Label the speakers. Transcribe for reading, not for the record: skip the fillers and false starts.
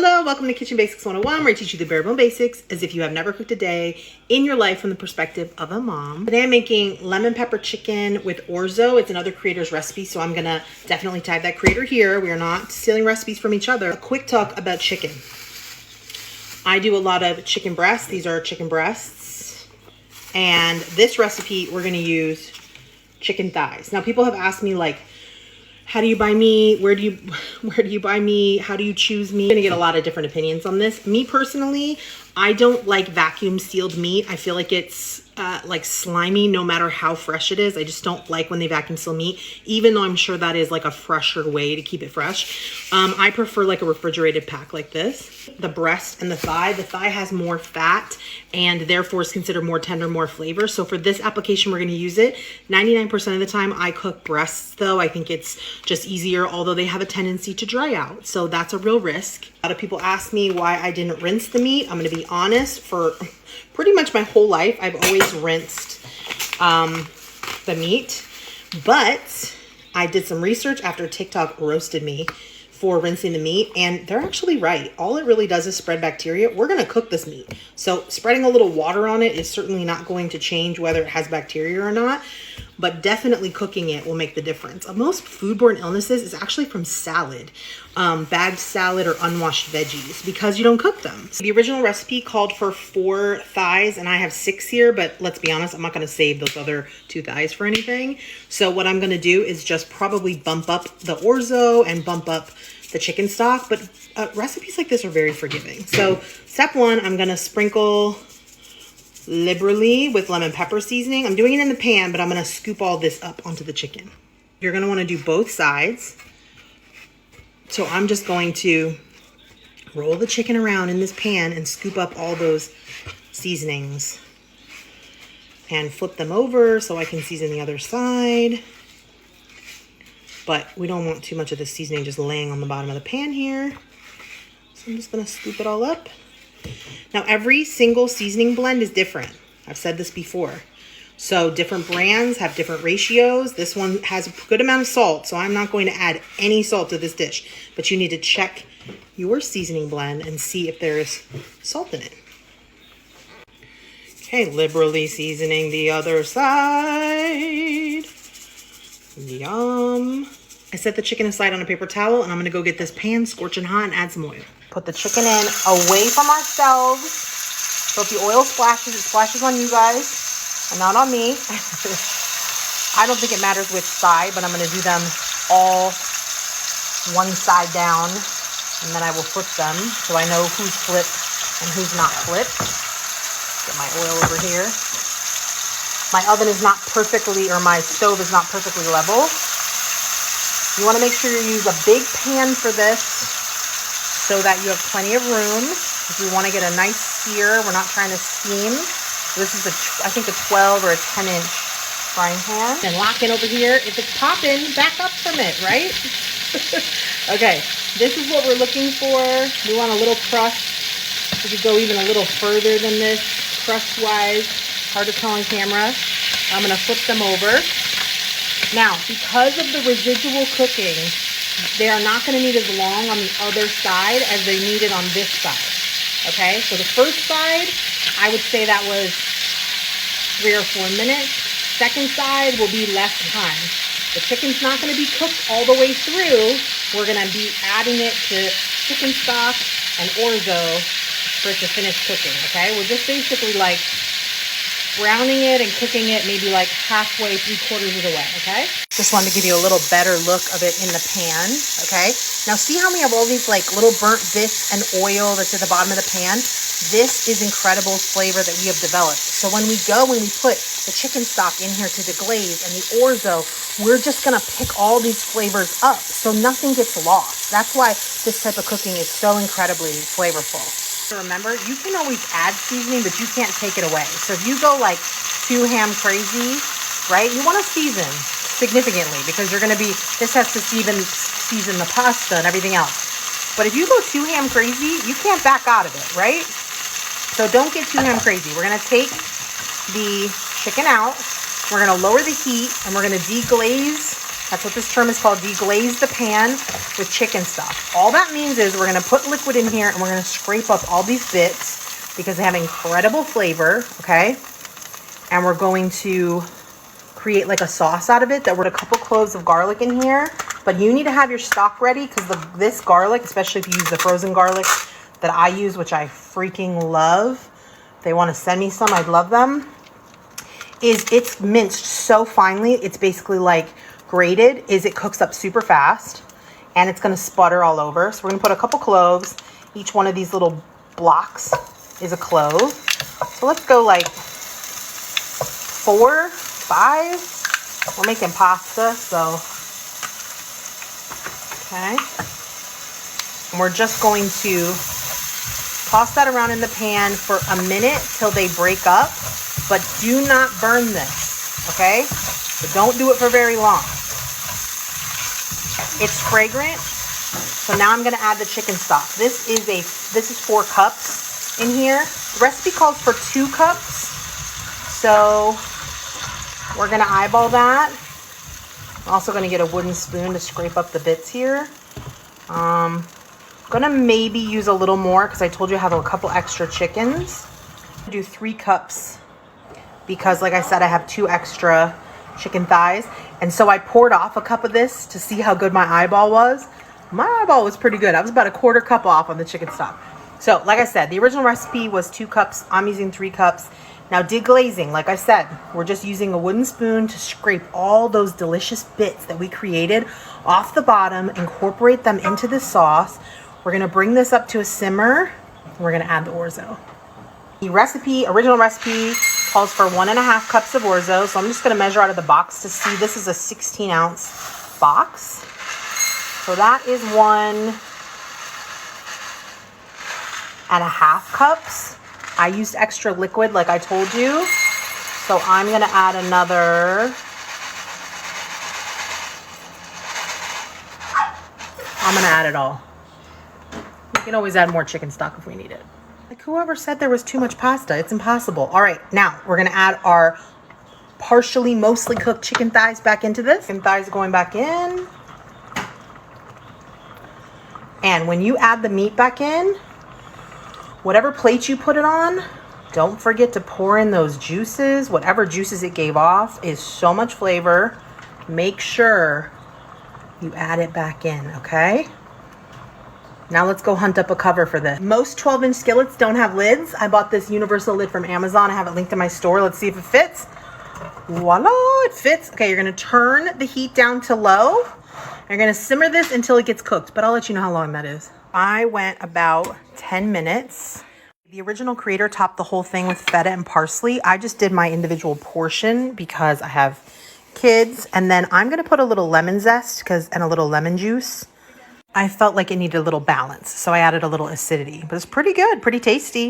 Speaker 1: Hello, welcome to Kitchen Basics 101, where I teach you the bare bone basics as if you have never cooked a day in your life from the perspective of a mom. Today I'm making lemon pepper chicken with Orzo. It's another creator's recipe, so I'm gonna definitely tag that creator here. We are not stealing recipes from each other. A quick talk about chicken. I do a lot of chicken breasts. These are chicken breasts. And this recipe, we're gonna use chicken thighs. Now people have asked me like, how do you buy meat? Where do you buy meat? How do you choose meat? I'm gonna get a lot of different opinions on this. Me personally, I don't like vacuum sealed meat. I feel like it's like slimy no matter how fresh it is. I just don't like when they vacuum seal meat, even though I'm sure that is like a fresher way to keep it fresh. I prefer like a refrigerated pack like this. The breast and the thigh has more fat and therefore is considered more tender, more flavor. So for this application, we're gonna use it. 99% of the time I cook breasts though. I think it's just easier, although they have a tendency to dry out. So that's a real risk. A lot of people ask me why I didn't rinse the meat. I'm gonna be honest, for pretty much my whole life, I've always rinsed the meat, but I did some research after TikTok roasted me for rinsing the meat, and they're actually right. All it really does is spread bacteria. We're gonna cook this meat. So spreading a little water on it is certainly not going to change whether it has bacteria or not, but definitely cooking it will make the difference. Most foodborne illnesses is actually from salad, bagged salad or unwashed veggies, because you don't cook them. So the original recipe called for 4 thighs and I have 6 here, but let's be honest, I'm not gonna save those other 2 thighs for anything. So what I'm gonna do is just probably bump up the Orzo and bump up the chicken stock, but recipes like this are very forgiving. So step 1, I'm gonna sprinkle liberally with lemon pepper seasoning. I'm doing it in the pan, but I'm gonna scoop all this up onto the chicken. You're gonna wanna do both sides. So I'm just going to roll the chicken around in this pan and scoop up all those seasonings and flip them over so I can season the other side. But we don't want too much of the seasoning just laying on the bottom of the pan here. So I'm just gonna scoop it all up. Now every single seasoning blend is different. I've said this before. So different brands have different ratios. This one has a good amount of salt, so I'm not going to add any salt to this dish. But you need to check your seasoning blend and see if there's salt in it. Okay, liberally seasoning the other side. Yum. I set the chicken aside on a paper towel and I'm gonna go get this pan scorching hot and add some oil. Put the chicken in away from ourselves. So if the oil splashes, it splashes on you guys and not on me. I don't think it matters which side, but I'm gonna do them all one side down and then I will flip them so I know who's flipped and who's not flipped. Get my oil over here. My oven is not perfectly, or my stove is not perfectly level. You want to make sure you use a big pan for this so that you have plenty of room. If we want to get a nice sear, we're not trying to steam. This is I think a 12 or a 10-inch frying pan. And lock in over here. If it's popping, back up from it, right? Okay, this is what we're looking for. We want a little crust. We could go even a little further than this, crust-wise. Hard to tell on camera. I'm gonna flip them over. Now, because of the residual cooking, they are not gonna need as long on the other side as they needed on this side, okay? So the first side, I would say that was 3 or 4 minutes. Second side will be less time. The chicken's not gonna be cooked all the way through. We're gonna be adding it to chicken stock and Orzo for it to finish cooking, okay? We're just basically like browning it and cooking it maybe like halfway, 3/4 of the way, okay? Just wanted to give you a little better look of it in the pan, okay? Now see how we have all these like little burnt bits and oil that's at the bottom of the pan? This is incredible flavor that we have developed. So when we put the chicken stock in here to deglaze and the Orzo, we're just gonna pick all these flavors up so nothing gets lost. That's why this type of cooking is so incredibly flavorful. Remember, you can always add seasoning, but you can't take it away. So if you go like too ham crazy, right, you want to season significantly because you're going to be, this has to season the pasta and everything else. But if you go too ham crazy, you can't back out of it, right? So don't get too ham crazy. We're going to take the chicken out. We're going to lower the heat and we're going to deglaze That's what this term is called, deglaze the pan with chicken stock. All that means is we're gonna put liquid in here and we're gonna scrape up all these bits because they have incredible flavor, okay? And we're going to create like a sauce out of it that we're a couple cloves of garlic in here. But you need to have your stock ready because this garlic, especially if you use the frozen garlic that I use, which I freaking love. If they want to send me some, I'd love them. It's minced so finely, it's basically like grated, it cooks up super fast and it's gonna sputter all over. So we're gonna put a couple cloves. Each one of these little blocks is a clove. So let's go like 4, 5. We're making pasta, so okay. And we're just going to toss that around in the pan for a minute till they break up, but do not burn this, okay? But don't do it for very long. It's fragrant, so now I'm gonna add the chicken stock. This is 4 cups in here. The recipe calls for 2 cups, so we're gonna eyeball that. I'm also gonna get a wooden spoon to scrape up the bits here. Gonna maybe use a little more because I told you I have a couple extra chickens. Do 3 cups because, like I said, I have 2 extra chicken thighs, and so I poured off a cup of this to see how good my eyeball was. My eyeball was pretty good. I was about a 1/4 cup off on the chicken stock. So like I said, the original recipe was 2 cups. I'm using 3 cups. Now deglazing, like I said, we're just using a wooden spoon to scrape all those delicious bits that we created off the bottom, incorporate them into the sauce. We're gonna bring this up to a simmer. We're gonna add the orzo. The original recipe calls for 1.5 cups of orzo. So I'm just gonna measure out of the box to see. This is a 16-ounce box. So that is 1.5 cups. I used extra liquid like I told you. So I'm gonna add another, I'm gonna add it all. We can always add more chicken stock if we need it. Like, whoever said there was too much pasta? It's impossible. All right, now we're gonna add our mostly cooked chicken thighs back into this. Chicken thighs going back in. And when you add the meat back in, whatever plate you put it on, don't forget to pour in those juices. Whatever juices it gave off is so much flavor. Make sure you add it back in, okay? Now let's go hunt up a cover for this. Most 12-inch skillets don't have lids. I bought this universal lid from Amazon. I have it linked in my store. Let's see if it fits. Voila, it fits. Okay, you're gonna turn the heat down to low. You're gonna simmer this until it gets cooked, but I'll let you know how long that is. I went about 10 minutes. The original creator topped the whole thing with feta and parsley. I just did my individual portion because I have kids. And then I'm gonna put a little lemon zest and a little lemon juice. I felt like it needed a little balance, so I added a little acidity, but it's pretty good, pretty tasty.